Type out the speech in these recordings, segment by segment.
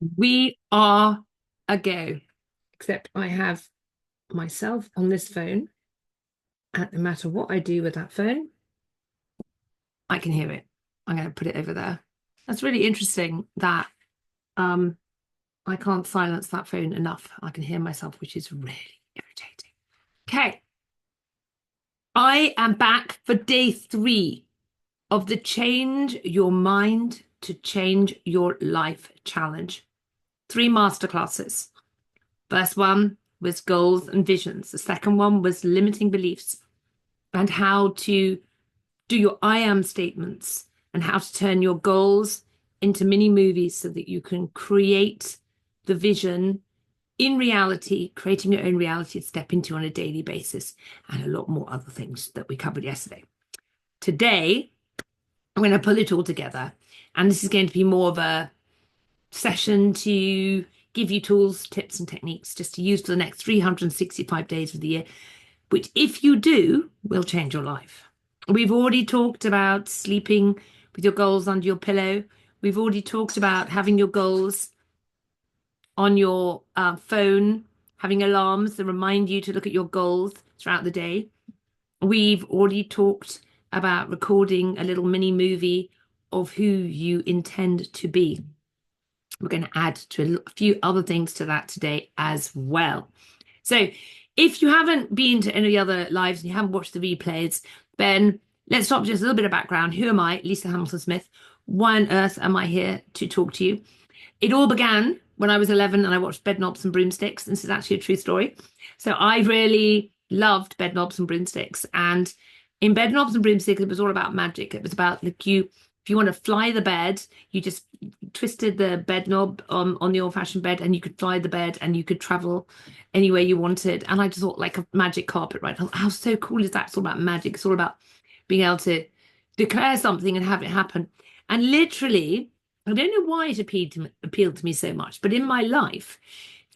We are a go, except I have myself on this phone, and no matter what I do with that phone, I can hear it. I'm going to put it over there. That's really interesting that um, I can't silence that phone enough. I can hear myself, which is really irritating. Okay, I am back for day 3 of the Change Your Mind to Change Your Life challenge. 3 masterclasses. First one was goals and visions. The second one was limiting beliefs and how to do your I am statements and how to turn your goals into mini movies so that you can create the vision in reality, creating your own reality to step into on a daily basis, and a lot more other things that we covered yesterday. Today, I'm going to pull it all together, and this is going to be more of a session to give you tools, tips, and techniques just to use for the next 365 days of the year, which, if you do, will change your life. We've already talked about sleeping with your goals under your pillow. We've already talked about having your goals on your phone, having alarms that remind you to look at your goals throughout the day. We've already talked about recording a little mini movie of who you intend to be. We're going to add to a few other things to that today as well. So if you haven't been to any other lives and you haven't watched the replays, then let's start with just a little bit of background. Who am I? Lisa Hamilton Smith. Why on earth am I here to talk to you? It all began when I was 11 and I watched Bedknobs and Broomsticks. This is actually a true story. So I really loved Bedknobs and Broomsticks. And in Bedknobs and Broomsticks, it was all about magic. It was about like if you want to fly the bed, you just twisted the bed knob on the old-fashioned bed and you could fly the bed and you could travel anywhere you wanted. And I just thought like a magic carpet ride. How so cool is that? It's all about magic. It's all about being able to declare something and have it happen. And literally, I don't know why it appealed to me so much, but in my life,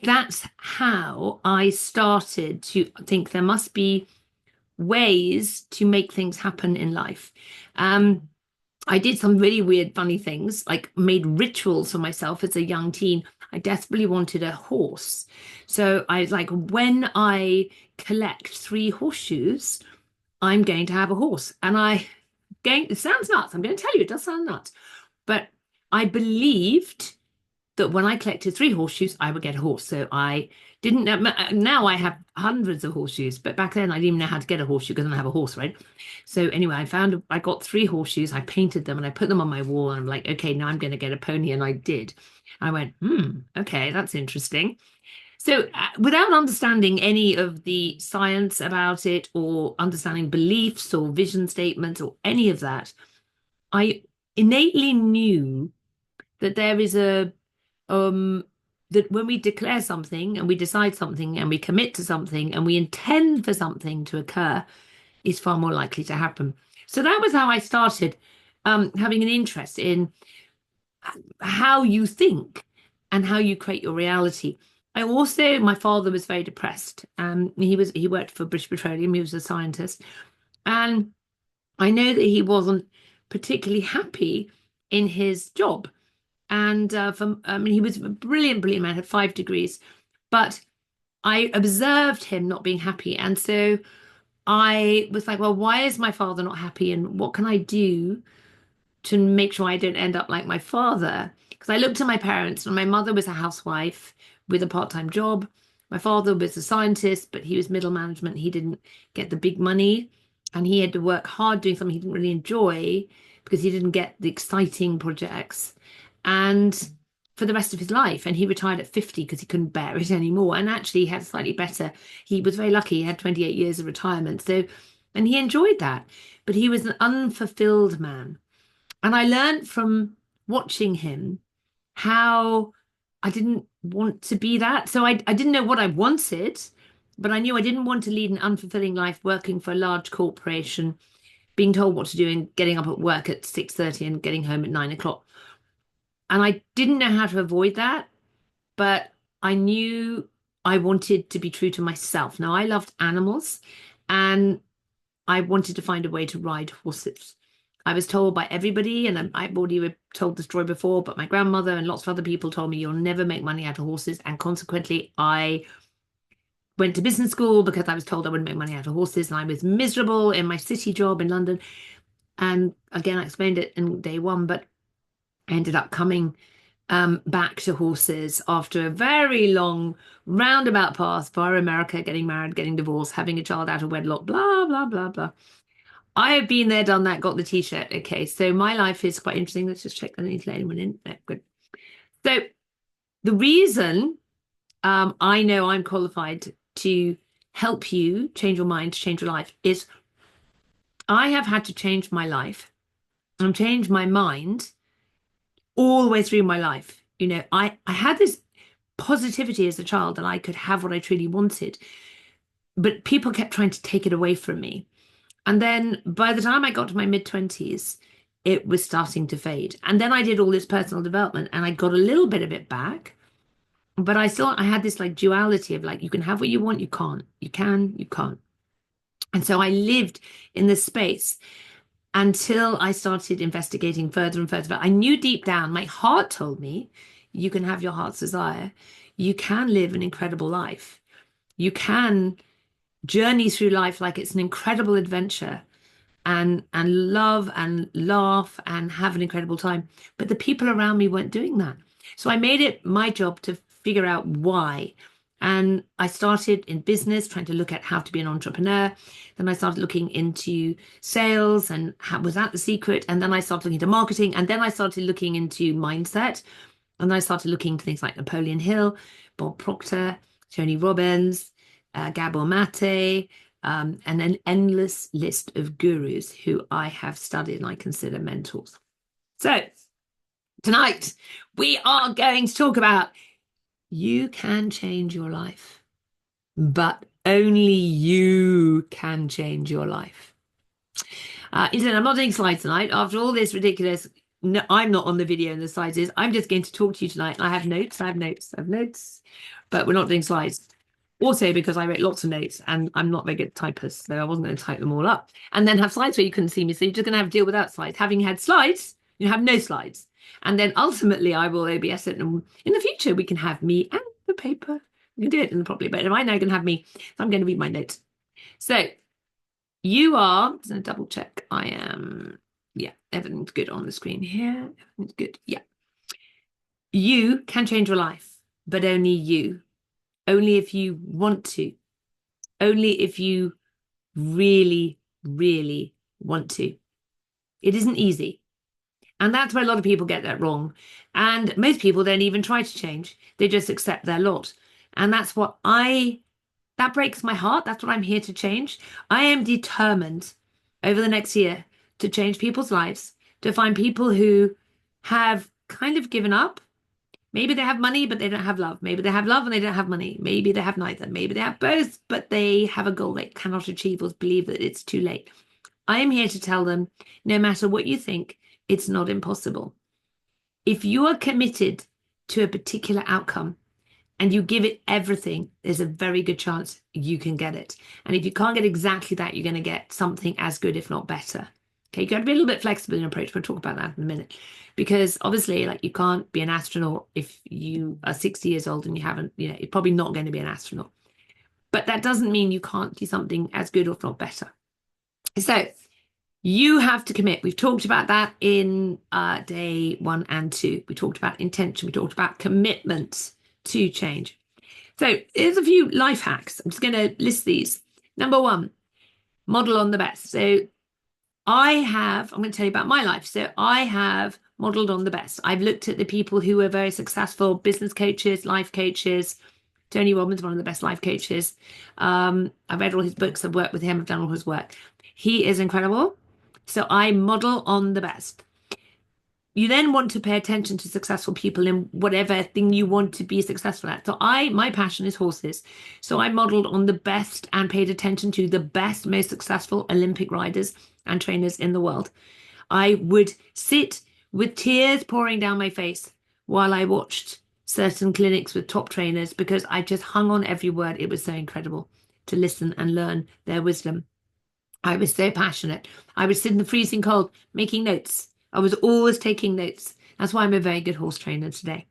that's how I started to think there must be ways to make things happen in life. Um, I did some really weird, funny things, like made rituals for myself as a young teen. I desperately wanted a horse. So I was like, when I collect 3 horseshoes, I'm going to have a horse. And it sounds nuts. I'm going to tell you, it does sound nuts. But I believed that when I collected 3 horseshoes, I would get a horse. So I didn't know. Now I have hundreds of horseshoes, but back then I didn't even know how to get a horseshoe because I don't have a horse, right? So anyway, I got 3 horseshoes. I painted them and I put them on my wall. And I'm like, okay, now I'm going to get a pony. And I did. I went, okay, that's interesting. So without understanding any of the science about it or understanding beliefs or vision statements or any of that, I innately knew that there is a um that when we declare something and we decide something and we commit to something and we intend for something to occur, is far more likely to happen. So that was how I started having an interest in how you think and how you create your reality. My father was very depressed. He worked for British Petroleum. He was a scientist, and I know that he wasn't particularly happy in his job. And I mean, he was a brilliant, brilliant man, had 5 degrees, but I observed him not being happy. And so I was like, well, why is my father not happy? And what can I do to make sure I don't end up like my father? Because I looked at my parents, and my mother was a housewife with a part-time job. My father was a scientist, but he was middle management. He didn't get the big money, and he had to work hard doing something he didn't really enjoy because he didn't get the exciting projects. And for the rest of his life, and he retired at 50 because he couldn't bear it anymore. And actually, he had slightly better. He was very lucky. He had 28 years of retirement. So, and he enjoyed that. But he was an unfulfilled man. And I learned from watching him how I didn't want to be that. So I didn't know what I wanted, but I knew I didn't want to lead an unfulfilling life working for a large corporation, being told what to do and getting up at work at 6:30 and getting home at 9 o'clock. And I didn't know how to avoid that, but I knew I wanted to be true to myself. Now, I loved animals and I wanted to find a way to ride horses. I was told by everybody, and I've already told the story before, but my grandmother and lots of other people told me you'll never make money out of horses. And consequently, I went to business school because I was told I wouldn't make money out of horses. And I was miserable in my city job in London. And again, I explained it in day one, but I ended up coming back to horses after a very long roundabout path via America, getting married, getting divorced, having a child out of wedlock, blah, blah, blah, blah. I have been there, done that, got the t-shirt. Okay, so my life is quite interesting. Let's just check that I need to let anyone in. No, good. So the reason I know I'm qualified to help you change your mind, to change your life, is I have had to change my life and change my mind all the way through my life. You know, I had this positivity as a child that I could have what I truly wanted, but people kept trying to take it away from me. And then by the time I got to my mid-20s, it was starting to fade. And then I did all this personal development and I got a little bit of it back. But I had this like duality of like, you can have what you want, you can't. You can, you can't. And so I lived in this space until I started investigating further and further. But I knew deep down, my heart told me, you can have your heart's desire. You can live an incredible life. You can journey through life like it's an incredible adventure and love and laugh and have an incredible time. But the people around me weren't doing that. So I made it my job to figure out why. And I started in business, trying to look at how to be an entrepreneur. Then I started looking into sales and how was that the secret? And then I started looking into marketing. And then I started looking into mindset. And then I started looking into things like Napoleon Hill, Bob Proctor, Tony Robbins, Gabor Mate, and an endless list of gurus who I have studied and I consider mentors. So tonight we are going to talk about you can change your life, but only you can change your life. Internet, I'm not doing slides tonight. After all this ridiculous, no, I'm not on the video and the slides is. I'm just going to talk to you tonight. I have notes, but we're not doing slides. Also, because I wrote lots of notes and I'm not very good typist, so I wasn't going to type them all up and then have slides where you couldn't see me. So you're just going to have to deal without slides. Having had slides, you have no slides. And then ultimately I will OBS it. And in the future, we can have me and the paper. We can do it properly. But right now, you can have me. So I'm going to read my notes. So you are, just going to double check. I am, yeah, everything's good on the screen here. Everything's good. Yeah. You can change your life, but only you. Only if you want to. Only if you really, really want to. It isn't easy. And that's where a lot of people get that wrong. And most people don't even try to change. They just accept their lot. And that's that breaks my heart. That's what I'm here to change. I am determined over the next year to change people's lives, to find people who have kind of given up. Maybe they have money, but they don't have love. Maybe they have love and they don't have money. Maybe they have neither. Maybe they have both, but they have a goal they cannot achieve or believe that it's too late. I am here to tell them, no matter what you think, it's not impossible. If you are committed to a particular outcome and you give it everything, there's a very good chance you can get it. And if you can't get exactly that, you're going to get something as good, if not better. Okay, you got to be a little bit flexible in your approach. We'll talk about that in a minute. Because obviously, like, you can't be an astronaut if you are 60 years old and you haven't, you're probably not going to be an astronaut. But that doesn't mean you can't do something as good or if not better. So you have to commit. We've talked about that in day 1 and 2. We talked about intention. We talked about commitment to change. So here's a few life hacks. I'm just going to list these. Number 1, model on the best. So I'm going to tell you about my life. So I have modeled on the best. I've looked at the people who are very successful business coaches, life coaches. Tony Robbins, one of the best life coaches. I've read all his books. I've worked with him. I've done all his work. He is incredible. So I model on the best. You then want to pay attention to successful people in whatever thing you want to be successful at. So my passion is horses. So I modeled on the best and paid attention to the best, most successful Olympic riders and trainers in the world. I would sit with tears pouring down my face while I watched certain clinics with top trainers because I just hung on every word. It was so incredible to listen and learn their wisdom. I was so passionate. I would sit in the freezing cold making notes. I was always taking notes. That's why I'm a very good horse trainer today.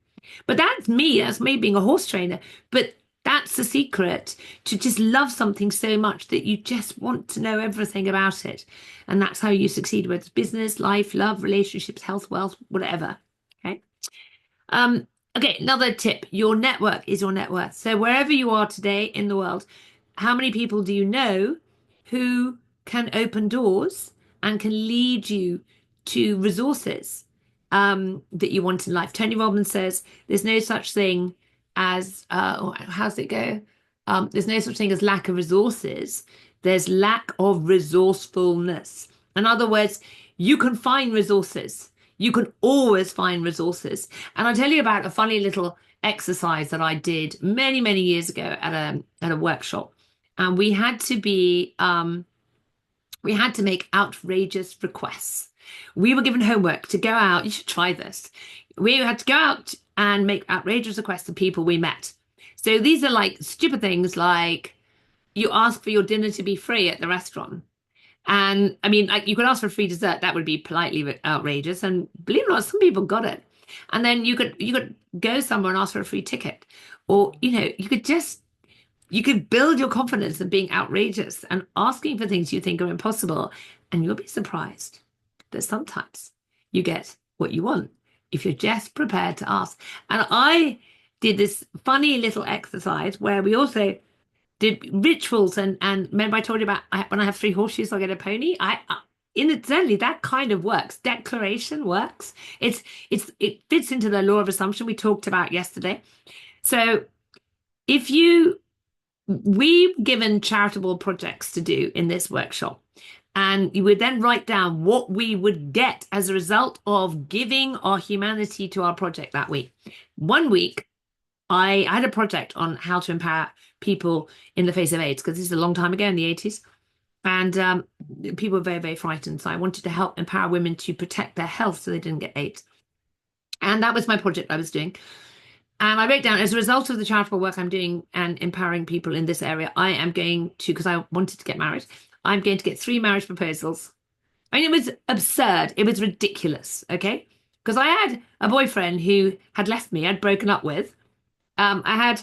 But that's me. That's me being a horse trainer. But that's the secret to just love something so much that you just want to know everything about it. And that's how you succeed, whether it's business, life, love, relationships, health, wealth, whatever. Okay. Okay, another tip. Your network is your net worth. So wherever you are today in the world, how many people do you know who can open doors and can lead you to resources that you want in life? Tony Robbins says there's no such thing as how's it go? There's no such thing as lack of resources. There's lack of resourcefulness. In other words, you can find resources. You can always find resources. And I'll tell you about a funny little exercise that I did many, many years ago at a workshop. And we had to make outrageous requests. We were given homework to go out. You should try this. We had to go out and make outrageous requests to people we met. So these are like stupid things like you ask for your dinner to be free at the restaurant. And I mean, like you could ask for a free dessert, that would be politely outrageous. And believe it or not, some people got it. And then you could go somewhere and ask for a free ticket. Or, you could build your confidence in being outrageous and asking for things you think are impossible. And you'll be surprised that sometimes you get what you want if you're just prepared to ask. And I did this funny little exercise where we also did rituals and remember I told you about when I have three horseshoes, I'll get a pony. Incidentally, that kind of works. Declaration works. It fits into the law of assumption we talked about yesterday. So if you we've given charitable projects to do in this workshop, and you would then write down what we would get as a result of giving our humanity to our project that week. One week, I had a project on how to empower people in the face of AIDS, because this is a long time ago in the 80s. And people were very, very frightened. So I wanted to help empower women to protect their health so they didn't get AIDS. And that was my project I was doing. And I wrote down, as a result of the charitable work I'm doing and empowering people in this area, I am going to, because I wanted to get married, I'm going to get 3 marriage proposals. I mean, it was absurd. It was ridiculous. Okay. Because I had a boyfriend who had left me, I'd broken up with. Um, I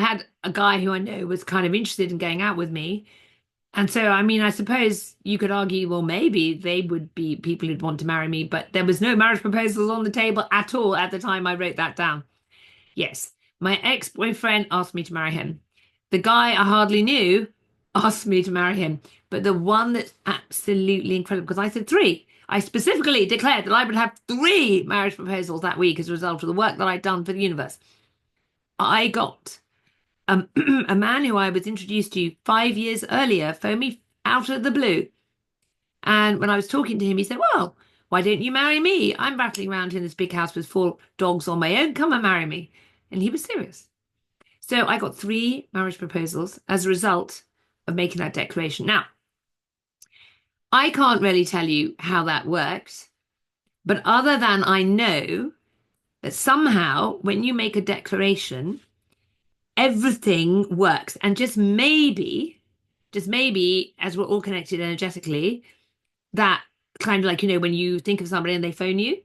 had a guy who I know was kind of interested in going out with me. And so, I mean, I suppose you could argue, well, maybe they would be people who'd want to marry me, but there was no marriage proposals on the table at all at the time I wrote that down. Yes, my ex-boyfriend asked me to marry him. The guy I hardly knew asked me to marry him. But the one that's absolutely incredible, because I said 3. I specifically declared that I would have 3 marriage proposals that week as a result of the work that I'd done for the universe. I got a man who I was introduced to 5 years earlier phoned me out of the blue. And when I was talking to him, he said, well, why don't you marry me? I'm rattling around in this big house with 4 dogs on my own. Come and marry me. And he was serious. So I got 3 marriage proposals as a result of making that declaration. Now, I can't really tell you how that worked, but other than I know that somehow when you make a declaration, everything works. And just maybe, as we're all connected energetically, that kind of like, when you think of somebody and they phone you,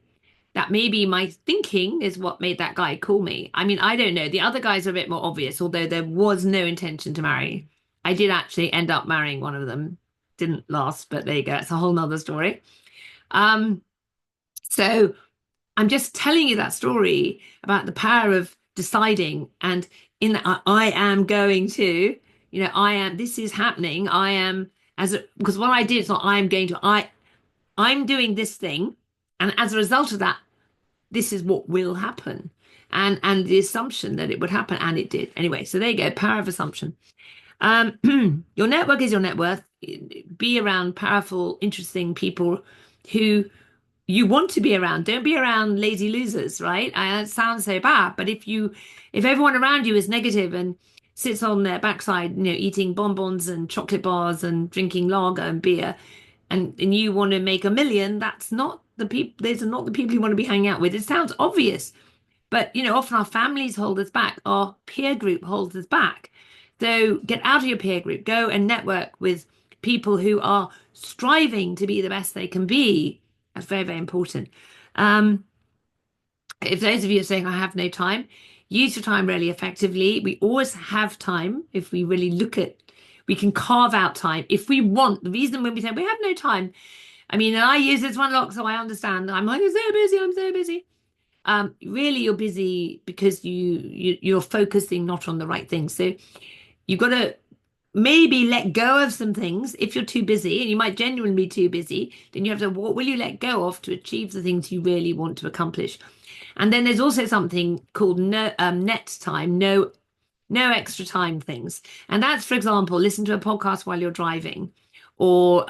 that maybe my thinking is what made that guy call me. I mean, I don't know. The other guys are a bit more obvious, although there was no intention to marry. I did actually end up marrying one of them. Didn't last, but there you go. It's a whole nother story. So I'm just telling you that story about the power of deciding, and in that I am going to, this is happening. I am because what I did is not I am going to, I'm doing this thing. And as a result of that, this is what will happen. And the assumption that it would happen, and it did. Anyway, so there you go, power of assumption. Your network is your net worth. Be around powerful, interesting people who you want to be around. Don't be around lazy losers, right? It sounds so bad, but if everyone around you is negative and sits on their backside, eating bonbons and chocolate bars and drinking lager and beer, and you want to make 1 million, that's not the people. Those are not the people you want to be hanging out with. It sounds obvious, but often our families hold us back, our peer group holds us back. So get out of your peer group, go and network with people who are striving to be the best they can be. That's very, very important. Um, if those of you are saying, I have no time, use your time really effectively. We always have time if we really look at, we can carve out time if we want. The reason when we say we have no time, I mean, and I use this one lot, so I understand. I'm like, I'm so busy, I'm so busy. Really, you're busy because you're focusing not on the right things. So you've got to maybe let go of some things if you're too busy, and you might genuinely be too busy. Then you have to, what will you let go of to achieve the things you really want to accomplish? And then there's also something called net time, no extra time things. And that's, for example, listen to a podcast while you're driving, or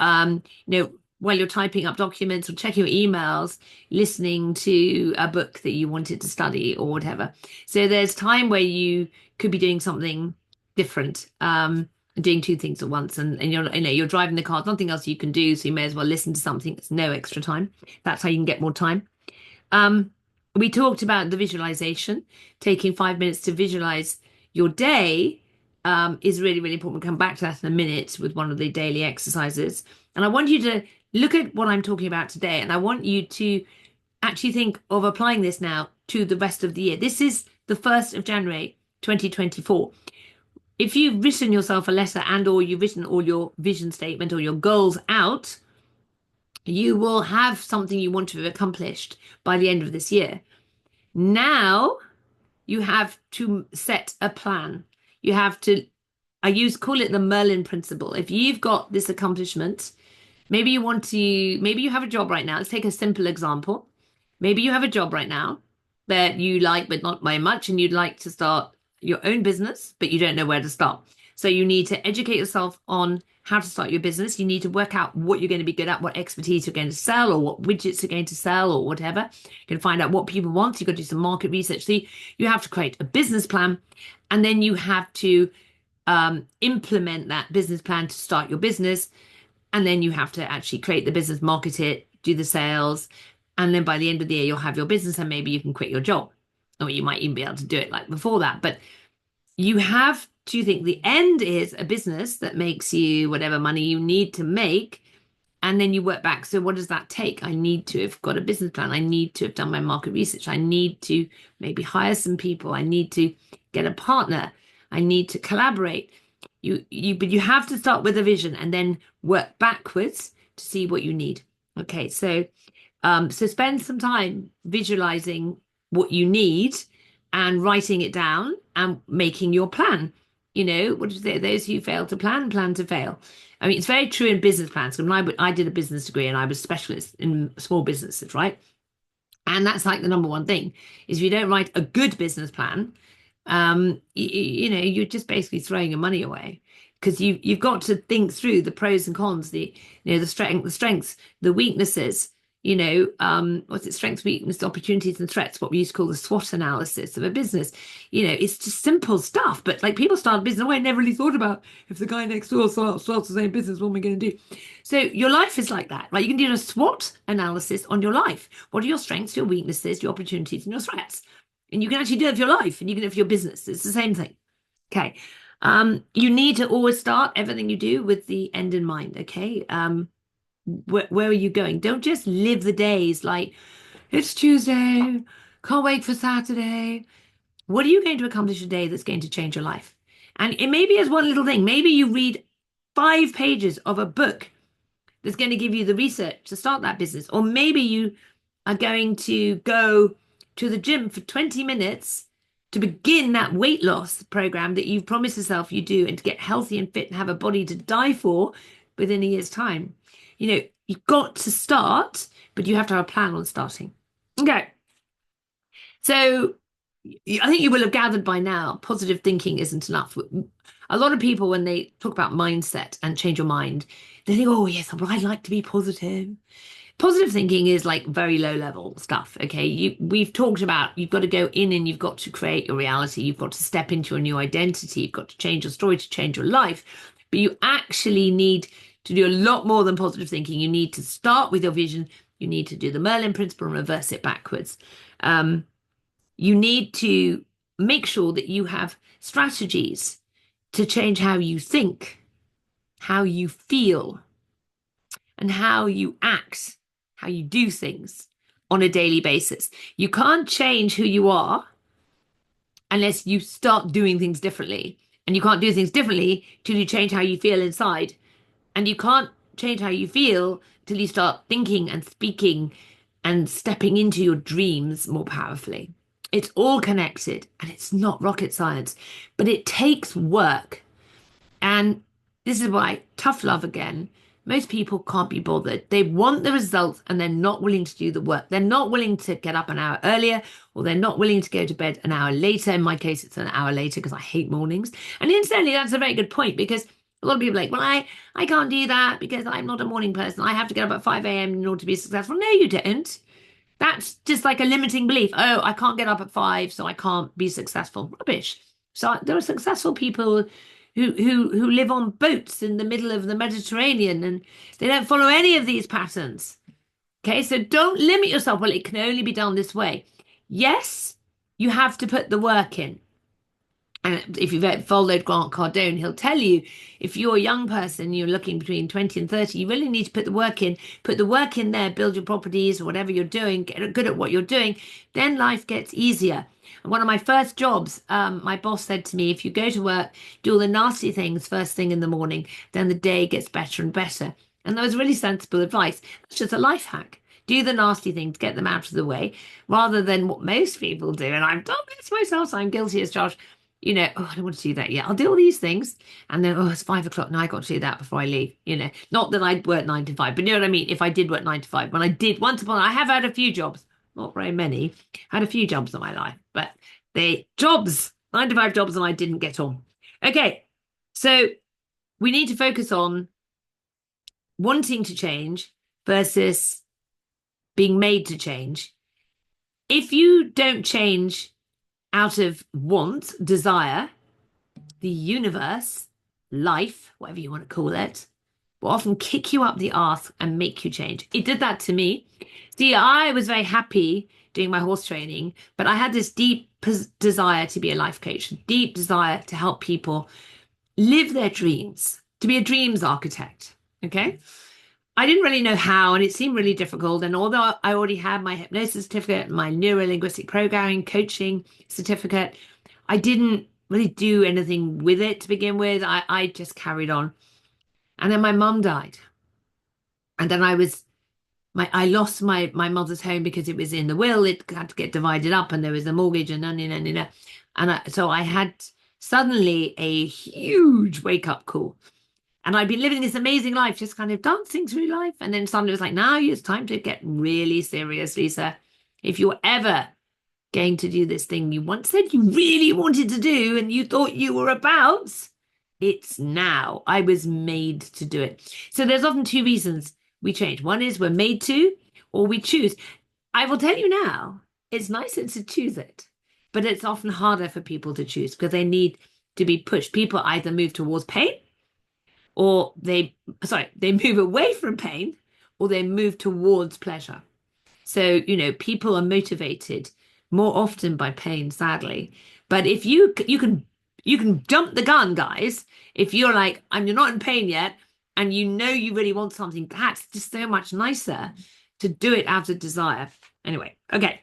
while you're typing up documents or checking your emails, listening to a book that you wanted to study or whatever. So there's time where you could be doing something different, doing two things at once, and you're driving the car, nothing else you can do, so you may as well listen to something that's no extra time. That's how you can get more time. Um, we talked about the visualization, taking 5 minutes to visualize your day is really, really important. We'll come back to that in a minute with one of the daily exercises. And I want you to look at what I'm talking about today, and I want you to actually think of applying this now to the rest of the year. This is the 1st of January, 2024. If you've written yourself a letter and or you've written all your vision statement or your goals out, you will have something you want to have accomplished by the end of this year. Now you have to set a plan. You have to, call it the Merlin principle. If you've got this accomplishment, maybe you have a job right now. Let's take a simple example. Maybe you have a job right now that you like, but not very much, and you'd like to start your own business, but you don't know where to start. So you need to educate yourself on how to start your business. You need to work out what you're going to be good at, what expertise you're going to sell, or what widgets you're going to sell, or whatever. You can find out what people want. You've got to do some market research. So you have to create a business plan, and then you have to implement that business plan to start your business. And then you have to actually create the business, market it, do the sales. And then by the end of the year, you'll have your business and maybe you can quit your job. Or you might even be able to do it like before that. But you have to think the end is a business that makes you whatever money you need to make. And then you work back. So what does that take? I need to have got a business plan. I need to have done my market research. I need to maybe hire some people. I need to get a partner. I need to collaborate. But you have to start with a vision and then work backwards to see what you need. Okay, so spend some time visualizing what you need and writing it down and making your plan. What do you say? Those who fail to plan to fail. I mean, it's very true in business plans. When I did a business degree and I was a specialist in small businesses, right? And that's like the number one thing is if you don't write a good business plan, you're just basically throwing your money away because you've got to think through the pros and cons, the strengths, the weaknesses, what's it, strengths, weaknesses, opportunities, and threats, what we used to call the SWOT analysis of a business. It's just simple stuff. But like people start a business, oh, I never really thought about if the guy next door starts the same business, what am I going to do? So your life is like that, right? You can do a SWOT analysis on your life. What are your strengths, your weaknesses, your opportunities, and your threats? And you can actually do it for your life and you can do it for your business. It's the same thing. Okay. You need to always start everything you do with the end in mind. Okay. Where are you going? Don't just live the days like it's Tuesday, can't wait for Saturday. What are you going to accomplish today that's going to change your life? And it may be as one little thing. Maybe you read 5 pages of a book that's going to give you the research to start that business. Or maybe you are going to go to the gym for 20 minutes to begin that weight loss program that you've promised yourself you do and to get healthy and fit and have a body to die for within a year's time. You've got to start, but you have to have a plan on starting. Okay. So I think you will have gathered by now, positive thinking isn't enough. A lot of people, when they talk about mindset and change your mind, they think, oh, yes, well, I'd like to be positive. Positive thinking is like very low level stuff. Okay. We've talked about you've got to go in and you've got to create your reality. You've got to step into a new identity. You've got to change your story to change your life. But you actually need to do a lot more than positive thinking. You need to start with your vision. You need to do the Merlin principle and reverse it backwards. You need to make sure that you have strategies to change how you think, how you feel, and how you act, how you do things on a daily basis. You can't change who you are unless you start doing things differently. And you can't do things differently till you change how you feel inside. And you can't change how you feel till you start thinking and speaking and stepping into your dreams more powerfully. It's all connected and it's not rocket science, but it takes work. And this is why tough love again. Most people can't be bothered. They want the results and they're not willing to do the work. They're not willing to get up an hour earlier or they're not willing to go to bed an hour later. In my case, it's an hour later because I hate mornings. And incidentally, that's a very good point because a lot of people are like, well, I can't do that because I'm not a morning person. I have to get up at 5 a.m. in order to be successful. No, you don't. That's just like a limiting belief. Oh, I can't get up at 5, so I can't be successful. Rubbish. So there are successful people who live on boats in the middle of the Mediterranean and they don't follow any of these patterns. Okay, so don't limit yourself. Well, it can only be done this way. Yes, you have to put the work in. And if you've followed Grant Cardone, he'll tell you if you're a young person, you're looking between 20 and 30, you really need to put the work in. Put the work in there, build your properties or whatever you're doing, get good at what you're doing. Then life gets easier. And one of my first jobs, my boss said to me, if you go to work, do all the nasty things first thing in the morning, then the day gets better and better. And that was really sensible advice. It's just a life hack. Do the nasty things, get them out of the way, rather than what most people do. And I've done this myself, so I'm guilty as charged. Oh, I don't want to do that yet. I'll do all these things. And then, oh, it's 5 o'clock. Now I got to do that before I leave. Not that I'd work 9 to 5, but you know what I mean? If I did work 9 to 5, when I did I have had a few jobs, not very many, had a few jobs in my life, but 9 to 5 jobs, and I didn't get on. Okay. So we need to focus on wanting to change versus being made to change. If you don't change out of want, desire, the universe, life, whatever you want to call it, will often kick you up the arse and make you change. It did that to me. See, I was very happy doing my horse training, but I had this deep desire to be a life coach, deep desire to help people live their dreams, to be a dreams architect. Okay. I didn't really know how, and it seemed really difficult. And although I already had my hypnosis certificate, my neuro-linguistic programming coaching certificate, I didn't really do anything with it to begin with. I just carried on. And then my mum died. And then I lost my mother's home because it was in the will. It had to get divided up and there was a mortgage and so I had suddenly a huge wake-up call. And I'd been living this amazing life, just kind of dancing through life. And then suddenly it was like, now it's time to get really serious, Lisa. If you're ever going to do this thing you once said you really wanted to do and you thought you were about, it's now. I was made to do it. So there's often two reasons we change. One is we're made to, or we choose. I will tell you now, it's nicer to choose it, but it's often harder for people to choose because they need to be pushed. People either move towards pain, or they move away from pain, or they move towards pleasure. So, people are motivated more often by pain, sadly. But if you can jump the gun, guys, if you're like, you're not in pain yet, and you really want something, that's just so much nicer to do it out of desire. Anyway, okay.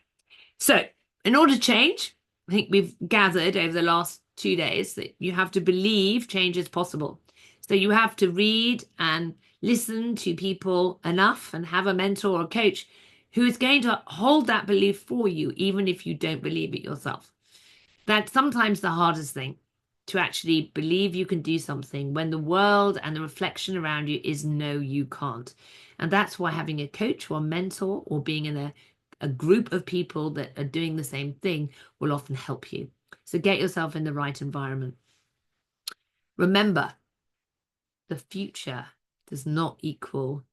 So in order to change, I think we've gathered over the last 2 days that you have to believe change is possible. So you have to read and listen to people enough and have a mentor or coach who is going to hold that belief for you, even if you don't believe it yourself. That's sometimes the hardest thing, to actually believe you can do something when the world and the reflection around you is no, you can't. And that's why having a coach or a mentor or being in a group of people that are doing the same thing will often help you. So get yourself in the right environment. Remember, the future does not equal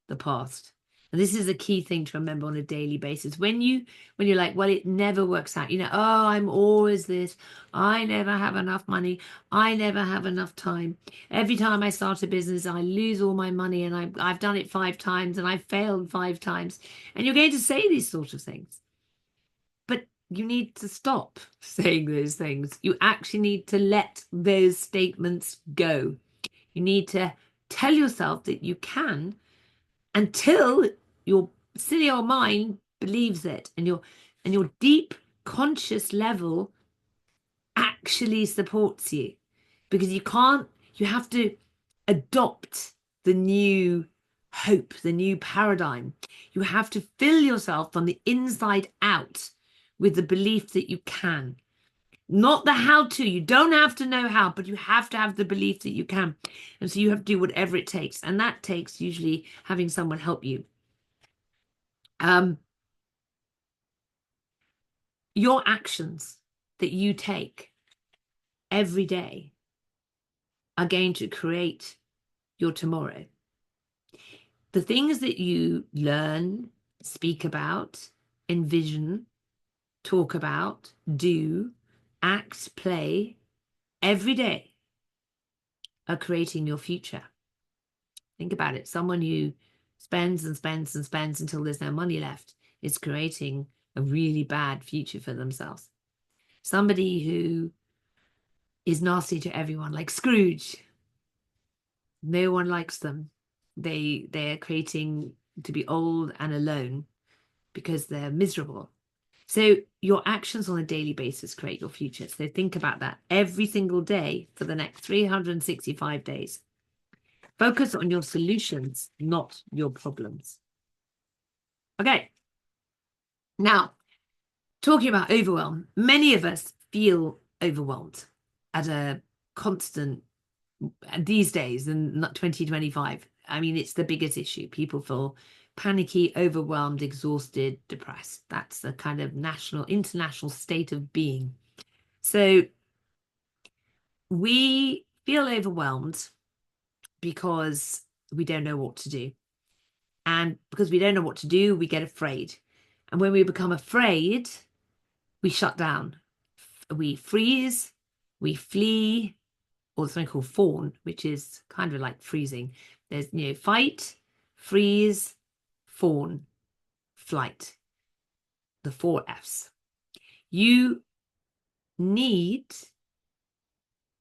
the past. And this is a key thing to remember on a daily basis. When you're like, well, it never works out, oh, I'm always this, I never have enough money, I never have enough time. Every time I start a business, I lose all my money, and I've done it 5 times and I've failed 5 times. And you're going to say these sort of things. But you need to stop saying those things. You actually need to let those statements go. You need to tell yourself that you can until your silly old mind believes it, and your deep conscious level actually supports you, because you have to adopt the new hope, the new paradigm. You have to fill yourself from the inside out with the belief that you can. Not the how to. You don't have to know how, but you have to have the belief that you can. And so you have to do whatever it takes. And that takes usually having someone help you. Your actions that you take every day are going to create your tomorrow. The things that you learn, speak about, envision, talk about, do, act, play every day are creating your future. Think about it. Someone who spends and spends and spends until there's no money left is creating a really bad future for themselves. Somebody who is nasty to everyone, like Scrooge, no one likes them. They're creating to be old and alone because they're miserable. So your actions on a daily basis create your future. So think about that every single day for the next 365 days. Focus on your solutions, not your problems. Okay. Now, talking about overwhelm, many of us feel overwhelmed at a constant these days in 2025. I mean, it's the biggest issue. People feel panicky, overwhelmed, exhausted, depressed. That's the kind of international state of being. So we feel overwhelmed because we don't know what to do. And because we don't know what to do, we get afraid. And when we become afraid, we shut down. We freeze, we flee, or something called fawn, which is kind of like freezing. There's, fight, freeze, fawn, flight, the 4 Fs. You need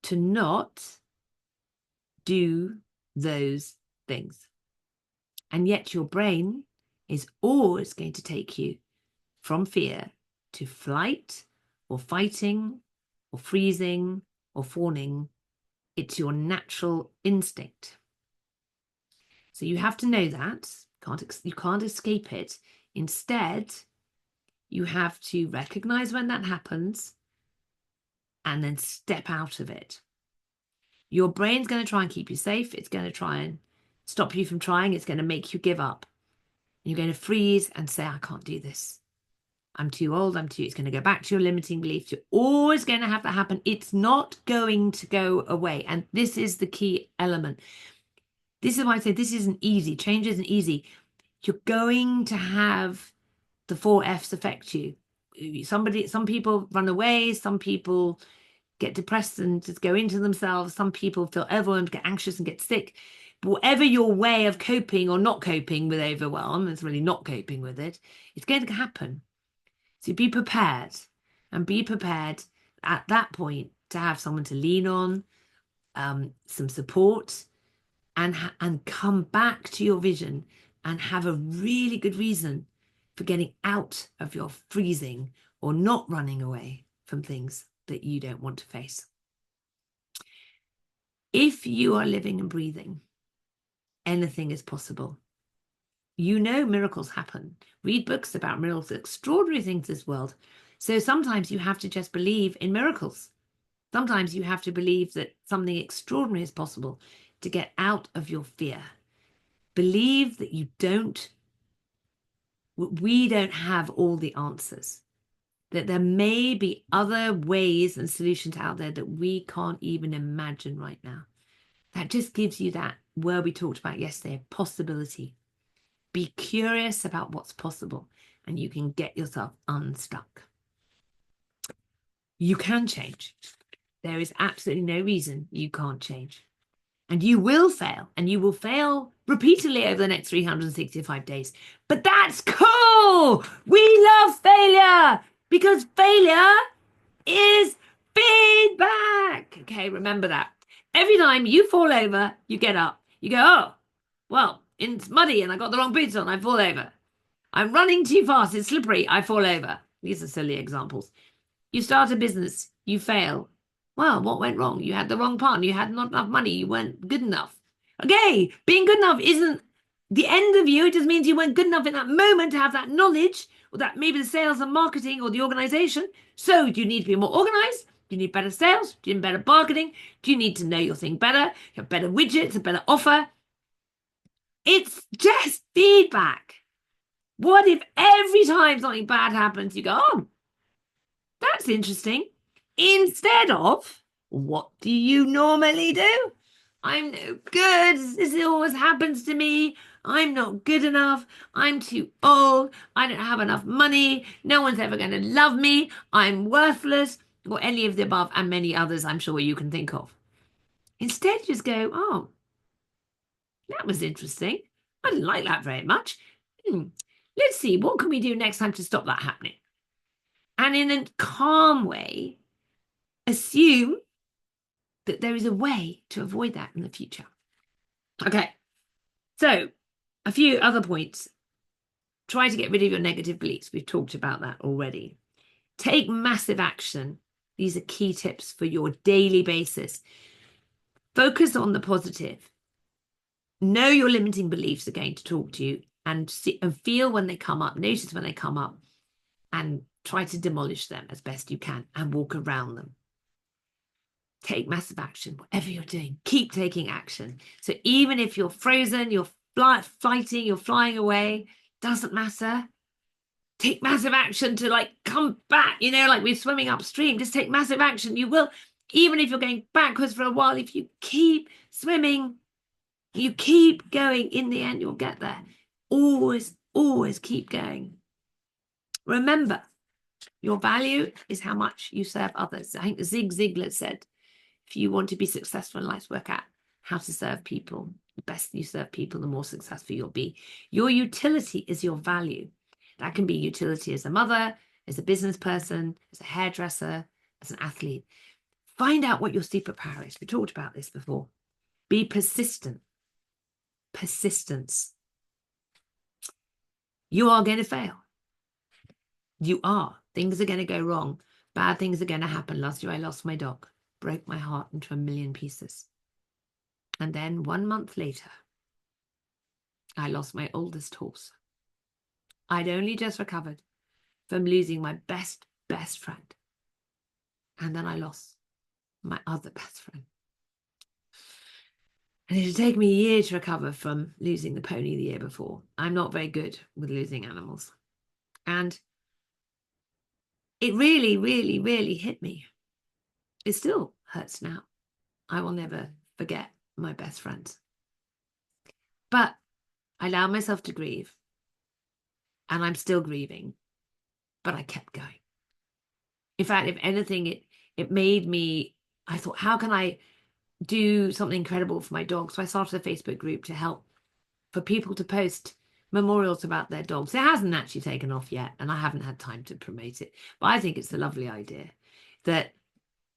to not do those things. And yet your brain is always going to take you from fear to flight or fighting or freezing or fawning. It's your natural instinct. So you have to know that. You can't escape it. Instead, you have to recognize when that happens and then step out of it. Your brain's going to try and keep you safe. It's going to try and stop you from trying. It's going to make you give up. You're going to freeze and say, I can't do this. I'm too old. It's going to go back to your limiting beliefs. You're always going to have that happen. It's not going to go away. And this is the key element. This is why I say this isn't easy. Change isn't easy. You're going to have the 4 Fs affect you. Some people run away. Some people get depressed and just go into themselves. Some people feel overwhelmed, get anxious and get sick. But whatever your way of coping or not coping with overwhelm, it's really not coping with it, it's going to happen. So be prepared, and be prepared at that point to have someone to lean on, some support, and come back to your vision and have a really good reason for getting out of your freezing or not running away from things that you don't want to face. If you are living and breathing, anything is possible. Miracles happen. Read books about miracles, extraordinary things in this world. So sometimes you have to just believe in miracles. Sometimes you have to believe that something extraordinary is possible to get out of your fear. Believe that we don't have all the answers, that there may be other ways and solutions out there that we can't even imagine right now. That just gives you that word we talked about yesterday, possibility. Be curious about what's possible, and you can get yourself unstuck. You can change. There is absolutely no reason you can't change. And you will fail, and you will fail repeatedly over the next 365 days. But that's cool. We love failure because failure is feedback. Okay, remember that. Every time you fall over, you get up. You go, oh, well, it's muddy and I got the wrong boots on, I fall over. I'm running too fast, it's slippery, I fall over. These are silly examples. You start a business, you fail. Well, what went wrong? You had the wrong partner, you had not enough money, you weren't good enough. Okay, being good enough isn't the end of you. It just means you weren't good enough in that moment to have that knowledge, or that maybe the sales and marketing or the organization. So do you need to be more organized? Do you need better sales? Do you need better bargaining? Do you need to know your thing better? You have better widgets, a better offer? It's just feedback. What if every time something bad happens, you go, oh, that's interesting. Instead of, what do you normally do? I'm no good. This always happens to me. I'm not good enough. I'm too old. I don't have enough money. No one's ever going to love me. I'm worthless, or any of the above, and many others I'm sure you can think of. Instead, you just go, oh, that was interesting. I didn't like that very much. Let's see, what can we do next time to stop that happening? And in a calm way, assume that there is a way to avoid that in the future. Okay, so a few other points. Try to get rid of your negative beliefs. We've talked about that already. Take massive action. These are key tips for your daily basis. Focus on the positive. Know your limiting beliefs are going to talk to you, and see and feel when they come up. Notice when they come up and try to demolish them as best you can and walk around them. Take massive action, whatever you're doing, keep taking action. So even if you're frozen, you're fighting, you're flying away, doesn't matter. Take massive action to like come back, like we're swimming upstream. Just take massive action. You will, even if you're going backwards for a while, if you keep swimming, you keep going, in the end, you'll get there. Always, always keep going. Remember, your value is how much you serve others. I think Zig Ziglar said, if you want to be successful in life, work out how to serve people. The better you serve people, the more successful you'll be. Your utility is your value. That can be utility as a mother, as a business person, as a hairdresser, as an athlete. Find out what your superpower is. We talked about this before. Be persistent. Persistence. You are going to fail. You are. Things are going to go wrong. Bad things are going to happen. Last year I lost my dog. Broke my heart into a million pieces. And then 1 month later, I lost my oldest horse. I'd only just recovered from losing my best friend. And then I lost my other best friend. And it had taken me a year to recover from losing the pony the year before. I'm not very good with losing animals. And it really, really, really hit me. It still hurts now. I will never forget my best friends. But I allowed myself to grieve. And I'm still grieving. But I kept going. In fact, if anything, it made me, I thought, how can I do something incredible for my dog? So I started a Facebook group to help for people to post memorials about their dogs. It hasn't actually taken off yet, and I haven't had time to promote it. But I think it's a lovely idea that,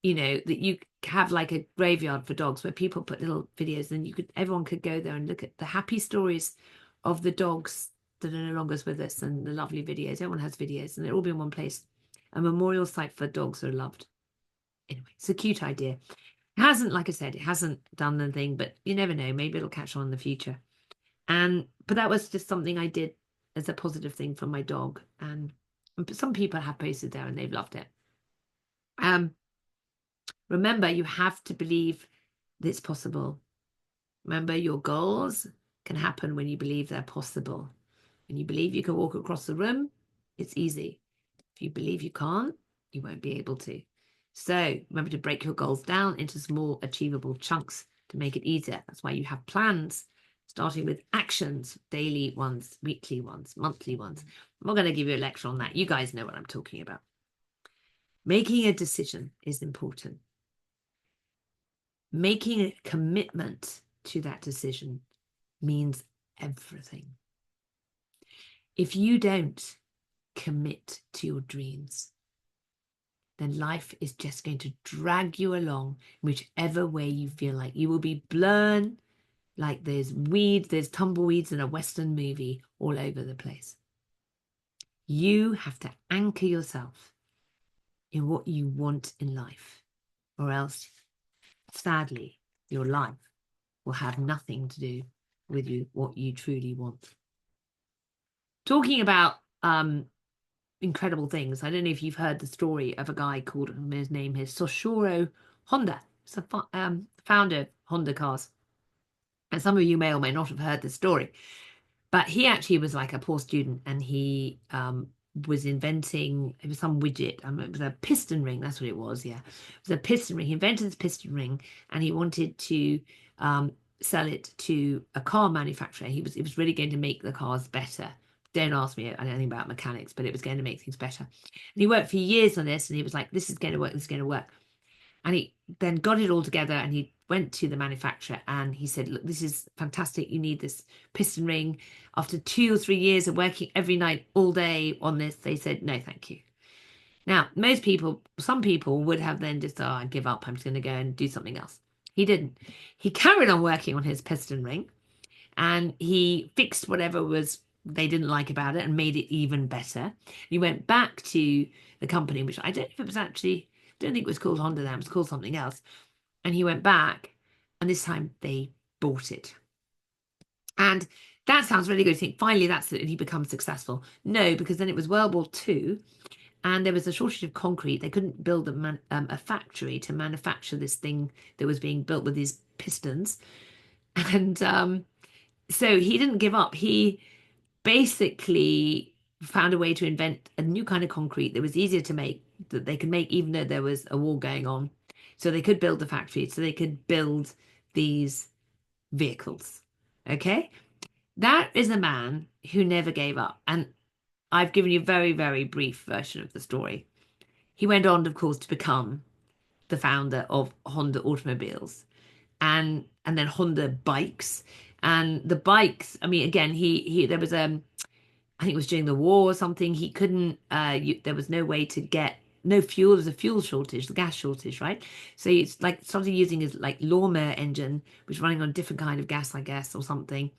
that you have like a graveyard for dogs where people put little videos, and everyone could go there and look at the happy stories of the dogs that are no longer with us, and the lovely videos. Everyone has videos, and they'll all be in one place. A memorial site for dogs who are loved. Anyway, it's a cute idea. It hasn't, like I said, it hasn't done the thing, but you never know. Maybe it'll catch on in the future. But that was just something I did as a positive thing for my dog. And some people have posted there and they've loved it. Remember, you have to believe that it's possible. Remember, your goals can happen when you believe they're possible. When you believe you can walk across the room, it's easy. If you believe you can't, you won't be able to. So remember to break your goals down into small achievable chunks to make it easier. That's why you have plans, starting with actions, daily ones, weekly ones, monthly ones. I'm not going to give you a lecture on that. You guys know what I'm talking about. Making a decision is important. Making a commitment to that decision means everything. If you don't commit to your dreams, then life is just going to drag you along whichever way you feel like. You will be blown like there's tumbleweeds in a Western movie all over the place. You have to anchor yourself in what you want in life, or else, sadly, your life will have nothing to do with what you truly want. Talking about incredible things, I don't know if you've heard the story of a guy called, his name is Soshiro Honda. It's a founder of Honda cars. And some of you may or may not have heard the story. But he actually was like a poor student, and he was inventing, it was some widget. It was a piston ring. That's what it was. Yeah, it was a piston ring. He invented this piston ring, and he wanted to sell it to a car manufacturer. It was really going to make the cars better. Don't ask me anything about mechanics, but it was going to make things better. And he worked for years on this, and he was like, "This is going to work. This is going to work." And he then got it all together, and he went to the manufacturer and he said, "Look, this is fantastic. You need this piston ring." After 2 or 3 years of working every night, all day on this, they said, "No, thank you." Now, some people would have then just, "Oh, I give up. I'm just going to go and do something else." He didn't. He carried on working on his piston ring, and he fixed whatever they didn't like about it and made it even better. He went back to the company, which I don't know if it was actually, don't think it was called Honda then, it was called something else. And he went back, and this time they bought it. And that sounds really good. You think finally that's it, he becomes successful. No, because then it was World War II, and there was a shortage of concrete. They couldn't build a factory to manufacture this thing that was being built with these pistons. And so he didn't give up. He basically found a way to invent a new kind of concrete that was easier to make, that they could make even though there was a war going on. So they could build the factory, so they could build these vehicles. Okay? That is a man who never gave up. And I've given you a very, very brief version of the story. He went on, of course, to become the founder of Honda Automobiles and then Honda Bikes. And the bikes, I mean, again, he there was I think it was during the war or something. He couldn't, there was no way to get, no fuel. There was a fuel shortage, the gas shortage, right? So it's like started using his like lawnmower engine, which was running on a different kind of gas, I guess, or something,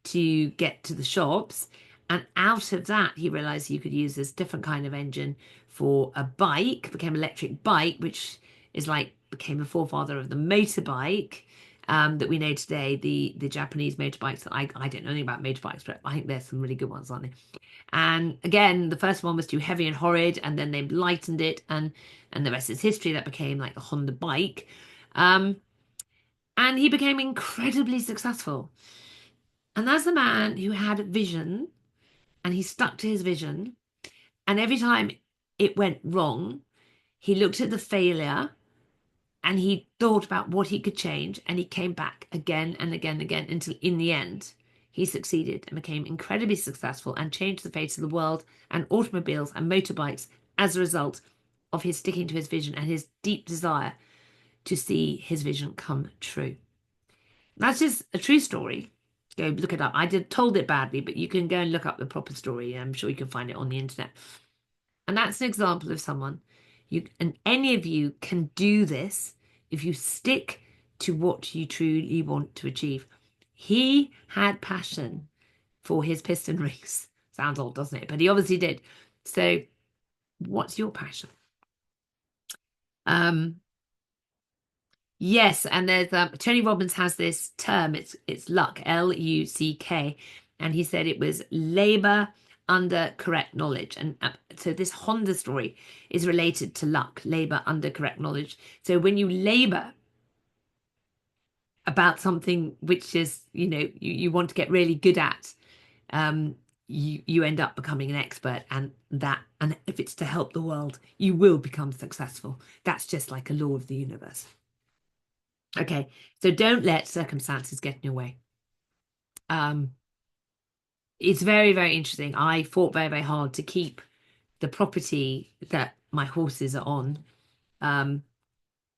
to get to the shops. And out of that, he realized you could use this different kind of engine for a bike, became electric bike, which is like became a forefather of the motorbike that we know today, the Japanese motorbikes. I don't know anything about motorbikes, but I think there's some really good ones, aren't there? And again, the first one was too heavy and horrid, and then they lightened it, and the rest is history. That became like the Honda bike. Um, and he became incredibly successful. And that's a man who had vision, and he stuck to his vision. And every time it went wrong, he looked at the failure and he thought about what he could change, and he came back again and again and again until in the end he succeeded and became incredibly successful and changed the face of the world and automobiles and motorbikes as a result of his sticking to his vision and his deep desire to see his vision come true. That's just a true story. Go look it up. I did told it badly, but you can go and look up the proper story. I'm sure you can find it on the internet. And that's an example of someone and any of you can do this if you stick to what you truly want to achieve. He had passion for his piston rings. Sounds old, doesn't it? But he obviously did. So, what's your passion? Yes, and there's Tony Robbins has this term. It's luck, Luck, and he said it was labor under correct knowledge. And so this Honda story is related to luck, labor under correct knowledge. So when you labor about something which is, you want to get really good at, um, you end up becoming an expert, and if it's to help the world, you will become successful. That's just like a law of the universe. Okay, so don't let circumstances get in your way. It's very, very interesting. I fought very, very hard to keep the property that my horses are on.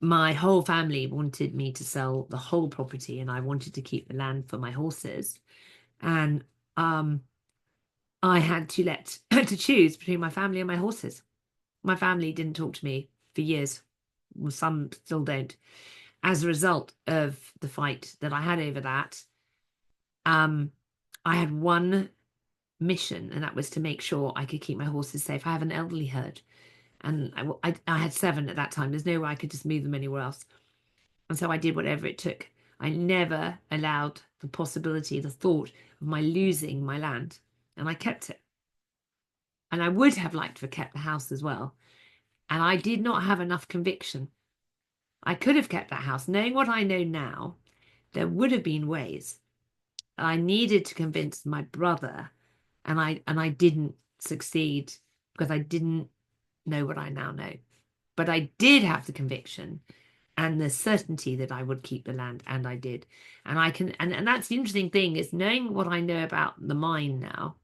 My whole family wanted me to sell the whole property, and I wanted to keep the land for my horses. And I had to to choose between my family and my horses. My family didn't talk to me for years. Well, some still don't. As a result of the fight that I had over that, I had one mission, and that was to make sure I could keep my horses safe. I have an elderly herd, and I had 7 at that time. There's no way I could just move them anywhere else. And so I did whatever it took. I never allowed the possibility, the thought of my losing my land, and I kept it. And I would have liked to have kept the house as well. And I did not have enough conviction. I could have kept that house. Knowing what I know now, there would have been ways. I needed to convince my brother, and I didn't succeed because I didn't know what I now know. But I did have the conviction and the certainty that I would keep the land, and I did. And I can, and that's the interesting thing, is knowing what I know about the mind now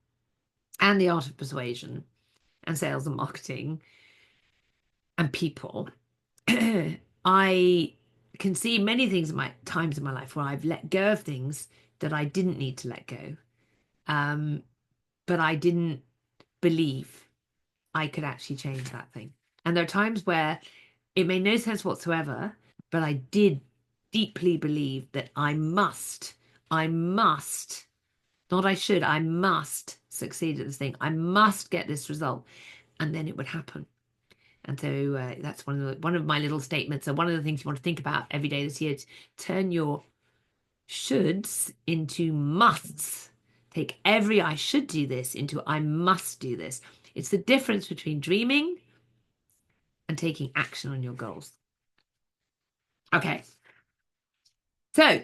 and the art of persuasion and sales and marketing and people. I can see many things in my times in my life where I've let go of things that I didn't need to let go. But I didn't believe I could actually change that thing. And there are times where it made no sense whatsoever, but I did deeply believe that I must, not I should, I must succeed at this thing. I must get this result. And then it would happen. And so that's one of my little statements. So one of the things you want to think about every day this year is turn your shoulds into musts. Take every I should do this into I must do this. It's the difference between dreaming and taking action on your goals. Okay. So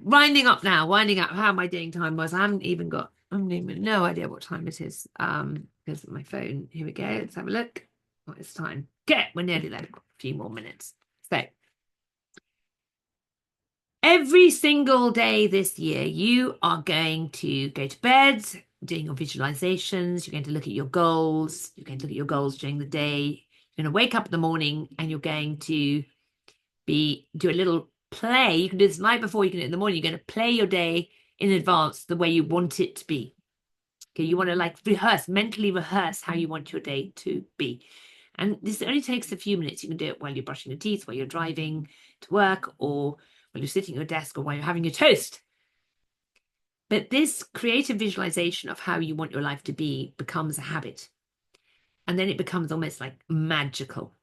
winding up. How am I doing time-wise? I haven't even no idea what time it is. Because my phone. Here we go. Let's have a look. What is time? Okay, we're nearly there. A few more minutes. So every single day this year, you are going to go to bed, doing your visualizations. You're going to look at your goals. You're going to look at your goals during the day. You're going to wake up in the morning and you're going to do a little play. You can do this the night before, you can do it in the morning. You're going to play your day in advance the way you want it to be. Okay, you want to like mentally rehearse how you want your day to be. And this only takes a few minutes. You can do it while you're brushing your teeth, while you're driving to work, or while you're sitting at your desk, or while you're having your toast. But this creative visualization of how you want your life to be becomes a habit. And then it becomes almost like magical.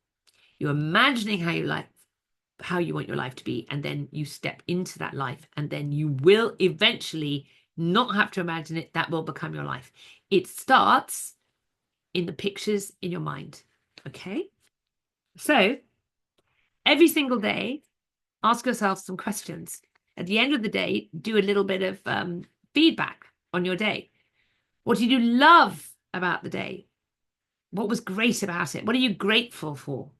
You're imagining how you want your life to be, and then you step into that life, and then you will eventually not have to imagine it. That will become your life. It starts in the pictures in your mind. Okay, so every single day, ask yourself some questions. At the end of the day, do a little bit of feedback on your day. What did you love about the day? What was great about it? What are you grateful for?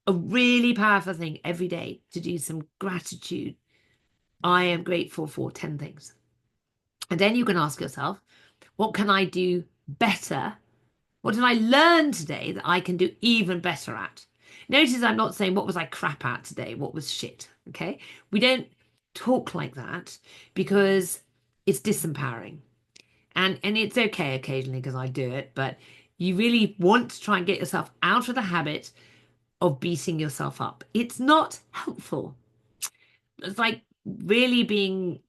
A really powerful thing every day to do some gratitude. I am grateful for 10 things. And then you can ask yourself, what can I do better? What did I learn today that I can do even better at? Notice I'm not saying what was I crap at today, what was shit, okay? We don't talk like that because it's disempowering. And it's okay occasionally because I do it, but you really want to try and get yourself out of the habit of beating yourself up. It's not helpful. It's like really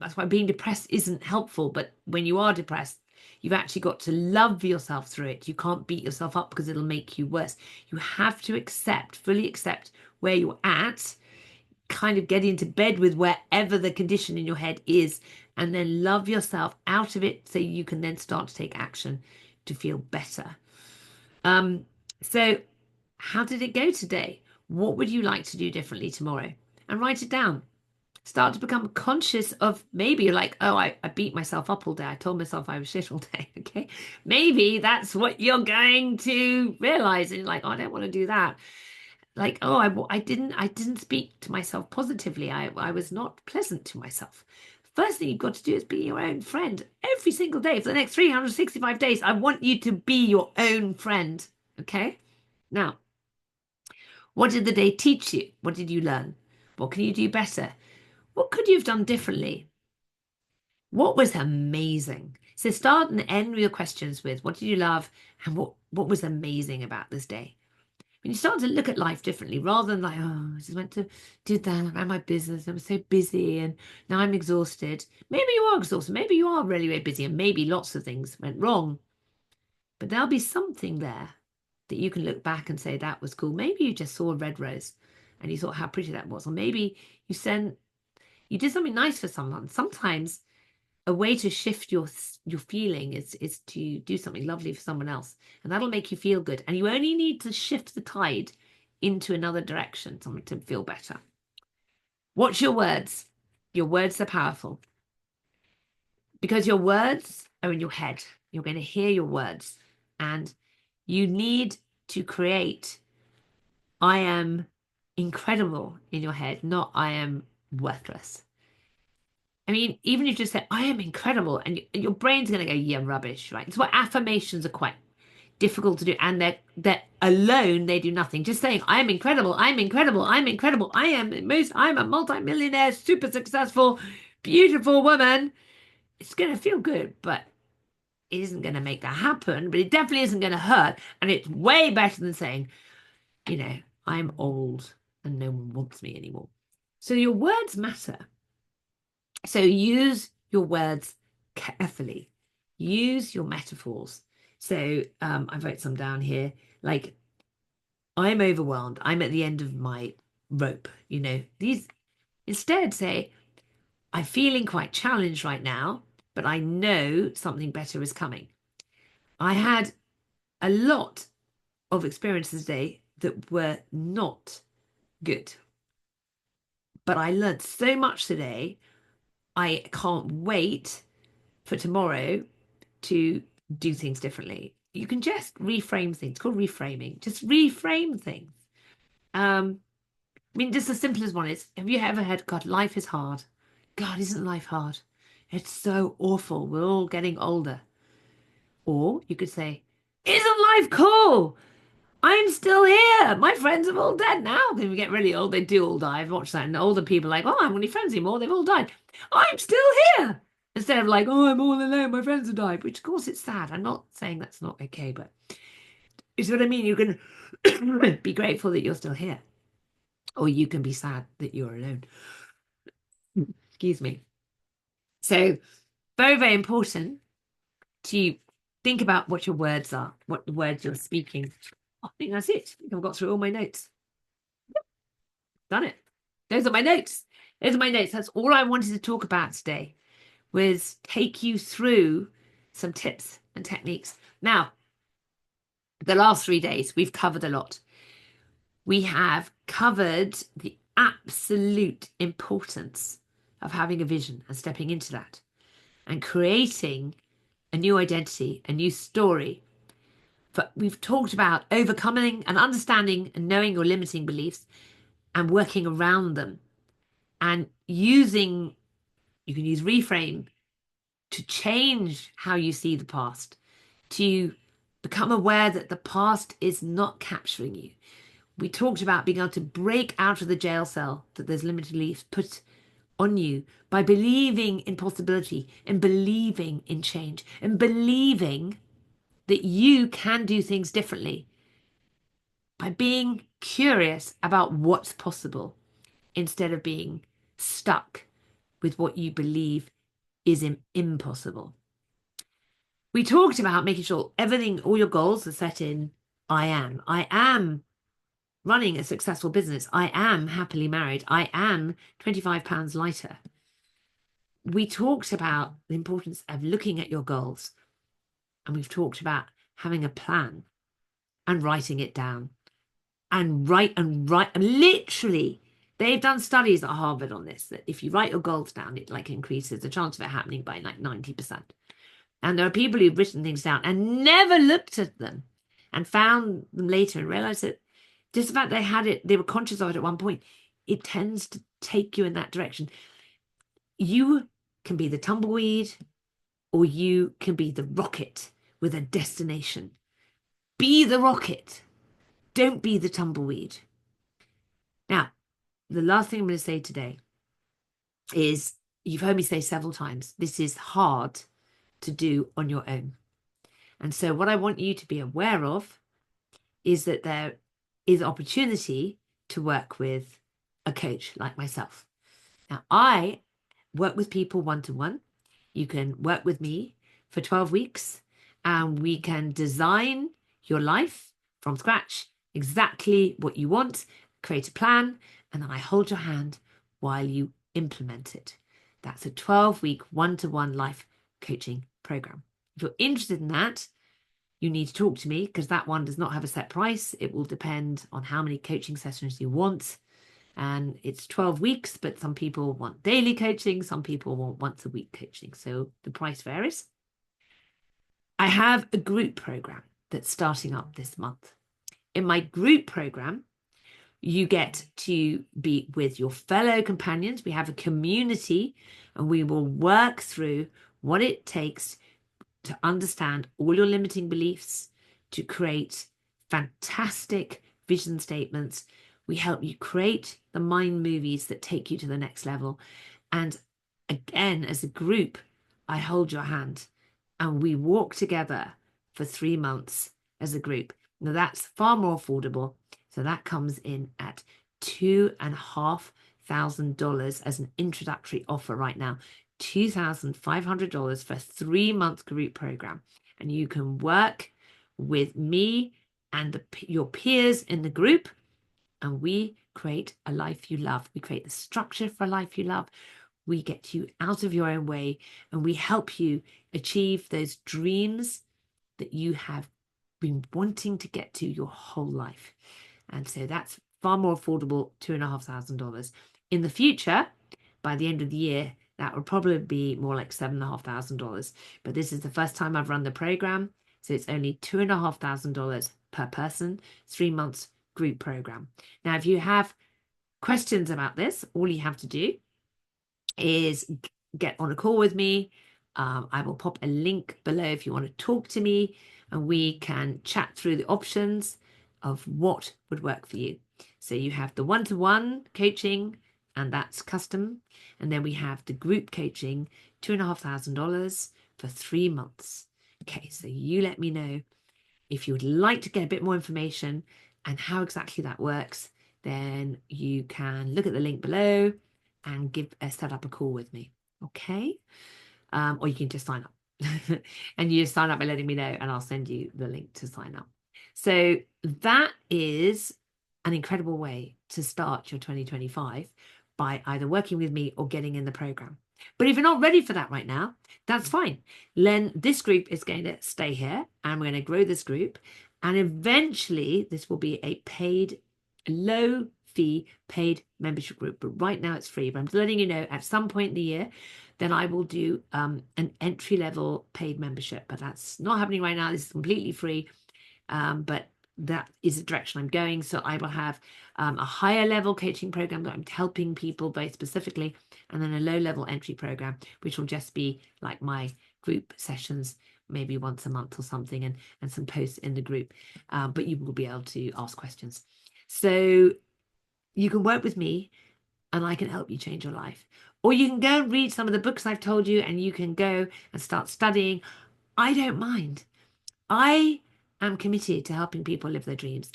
that's why being depressed isn't helpful. But when you are depressed, you've actually got to love yourself through it. You can't beat yourself up because it'll make you worse. You have to fully accept where you're at, kind of get into bed with wherever the condition in your head is, and then love yourself out of it so you can then start to take action to feel better. So how did it go today? What would you like to do differently tomorrow? And write it down. Start to become conscious of, maybe you're like, oh, I beat myself up all day. I told myself I was shit all day. Okay. Maybe that's what you're going to realize. And you're like, oh, I don't want to do that. Like, oh, I didn't speak to myself positively. I was not pleasant to myself. First thing you've got to do is be your own friend every single day. For the next 365 days, I want you to be your own friend. Okay. Now, what did the day teach you? What did you learn? What can you do better? What could you have done differently? What was amazing? So start and end your questions with what did you love and what was amazing about this day? when you start to look at life differently, rather than like, oh, I just went to do that, I ran my business, I was so busy and now I'm exhausted. Maybe you are exhausted, maybe you are really, really busy, and maybe lots of things went wrong. But there'll be something there that you can look back and say, that was cool. Maybe you just saw a red rose and you thought how pretty that was. Or maybe you did something nice for someone. Sometimes a way to shift your feeling is to do something lovely for someone else, and that'll make you feel good. And you only need to shift the tide into another direction, something to feel better. Watch your words. Your words are powerful because your words are in your head. You're going to hear your words, and you need to create I am incredible in your head, not I am worthless. I mean, even if you just say, I am incredible, and your brain's going to go, yeah, rubbish, right? It's why affirmations are quite difficult to do. And they're alone, they do nothing. Just saying, I am incredible, I'm incredible, I'm incredible, I'm a multi-millionaire, super successful, beautiful woman. It's going to feel good, but it isn't going to make that happen, but it definitely isn't going to hurt. And it's way better than saying, I'm old and no one wants me anymore. So your words matter. So use your words carefully. Use your metaphors. So I wrote some down here, like, I'm overwhelmed. I'm at the end of my rope. These instead say, I'm feeling quite challenged right now, but I know something better is coming. I had a lot of experiences today that were not good, but I learned so much today. I can't wait for tomorrow to do things differently. You can just reframe things. It's called reframing. Just reframe things. I mean, just the simplest one is, have you ever heard, God, life is hard? God, isn't life hard? It's so awful. We're all getting older. Or you could say, isn't life cool? I'm still here. My friends are all dead now. When we get really old, they do all die. I've watched that. And older people are like, oh, I haven't any friends anymore. They've all died. I'm still here. Instead of like, oh, I'm all alone. My friends have died. Which, of course, it's sad. I'm not saying that's not okay, but it's what I mean. You can be grateful that you're still here. Or you can be sad that you're alone. Excuse me. So, very, very important to think about what your words are, what the words you're speaking. I think that's it. I think I've got through all my notes. Done it. Those are my notes. Those are my notes. That's all I wanted to talk about today, was take you through some tips and techniques. Now, the last 3 days, we've covered a lot. We have covered the absolute importance of having a vision and stepping into that and creating a new identity, a new story. But we've talked about overcoming and understanding and knowing your limiting beliefs and working around them, and you can use reframe to change how you see the past, to become aware that the past is not capturing you. We talked about being able to break out of the jail cell that those limited beliefs put on you by believing in possibility and believing in change and believing that you can do things differently by being curious about what's possible instead of being stuck with what you believe is impossible. We talked about making sure all your goals are set in I am running a successful business. I am happily married. I am 25 pounds lighter. We talked about the importance of looking at your goals, and we've talked about having a plan and writing it down and write. And literally, they've done studies at Harvard on this, that if you write your goals down, it like increases the chance of it happening by like 90%. And there are people who've written things down and never looked at them and found them later and realized that just the fact they were conscious of it at one point, it tends to take you in that direction. You can be the tumbleweed, or you can be the rocket with a destination. Be the rocket. Don't be the tumbleweed. Now, the last thing I'm going to say today is, you've heard me say several times, this is hard to do on your own. And so what I want you to be aware of is that there is opportunity to work with a coach like myself. Now, I work with people one-to-one. You can work with me for 12 weeks and we can design your life from scratch, exactly what you want, create a plan, and then I hold your hand while you implement it. That's a 12-week one-to-one life coaching program. If you're interested in that, you need to talk to me because that one does not have a set price. It will depend on how many coaching sessions you want. And it's 12 weeks, but some people want daily coaching, some people want once a week coaching. So the price varies. I have a group program that's starting up this month. In my group program, you get to be with your fellow companions. We have a community and we will work through what it takes to understand all your limiting beliefs, to create fantastic vision statements. We help you create the mind movies that take you to the next level. And again, as a group, I hold your hand and we walk together for 3 months as a group. Now that's far more affordable. So that comes in at $2,500 as an introductory offer right now. $2,500 for a 3-month group program. And you can work with me and your peers in the group, and we create a life you love. We create the structure for a life you love. We get you out of your own way, and we help you achieve those dreams that you have been wanting to get to your whole life. And so that's far more affordable, $2,500. In the future, by the end of the year, that would probably be more like $7,500. But this is the first time I've run the program. So it's only $2,500 per person, 3 months group program. Now, if you have questions about this, all you have to do is get on a call with me. I will pop a link below if you want to talk to me and we can chat through the options of what would work for you. So you have the one-to-one coaching, and that's custom. And then we have the group coaching, $2,500 for 3 months. Okay, so you let me know if you would like to get a bit more information and how exactly that works. Then you can look at the link below and set up a call with me. Okay, or you can just sign up. And you just sign up by letting me know and I'll send you the link to sign up. So that is an incredible way to start your 2025 by either working with me or getting in the program. But if you're not ready for that right now, that's fine. Then this group is going to stay here and we're going to grow this group. And eventually this will be a paid, low fee paid membership group. But right now it's free. But I'm letting you know at some point in the year, then I will do an entry level paid membership. But that's not happening right now. This is completely free. But that is the direction I'm going. So I will have a higher level coaching program that I'm helping people very specifically, and then a low level entry program, which will just be like my group sessions, maybe once a month or something, and some posts in the group. But you will be able to ask questions. So you can work with me and I can help you change your life. Or you can go and read some of the books I've told you and you can go and start studying. I don't mind. I am committed to helping people live their dreams.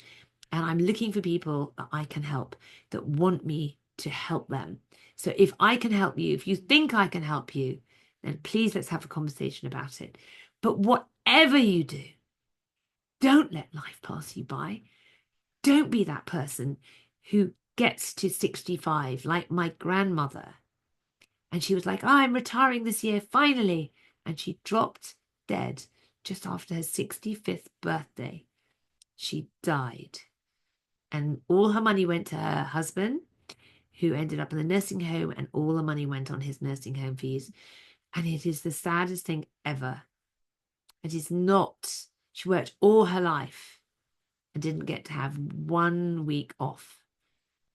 And I'm looking for people that I can help, that want me to help them. So if I can help you, if you think I can help you, then please let's have a conversation about it. But whatever you do, don't let life pass you by. Don't be that person who gets to 65 like my grandmother. And she was like, oh, I'm retiring this year, finally. And she dropped dead just after her 65th birthday. She died. And all her money went to her husband, who ended up in the nursing home, and all the money went on his nursing home fees. And it is the saddest thing ever. It is not, she worked all her life and didn't get to have 1 week off.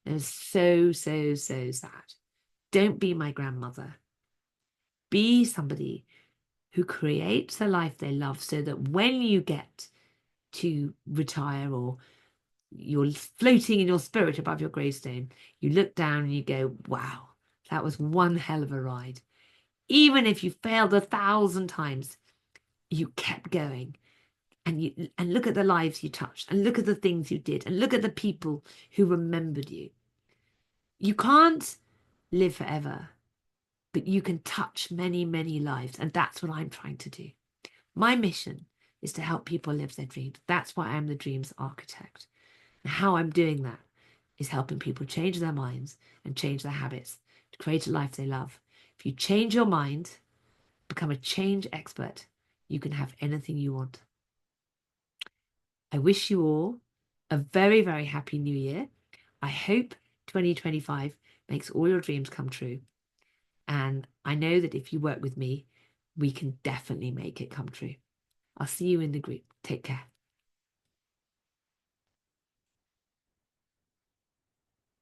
It was so, so, so sad. Don't be my grandmother. Be somebody who creates a life they love so that when you get to retire or you're floating in your spirit above your gravestone, you look down and you go, wow, that was one hell of a ride. Even if you failed 1,000 times, you kept going. and look at the lives you touched, and look at the things you did, and look at the people who remembered you. You can't live forever, but you can touch many, many lives. And that's what I'm trying to do. My mission is to help people live their dreams. That's why I'm the dreams architect. And how I'm doing that is helping people change their minds and change their habits to create a life they love. If you change your mind, become a change expert, you can have anything you want. I wish you all a very, very happy new year. I hope 2025 makes all your dreams come true. And I know that if you work with me, we can definitely make it come true. I'll see you in the group. Take care.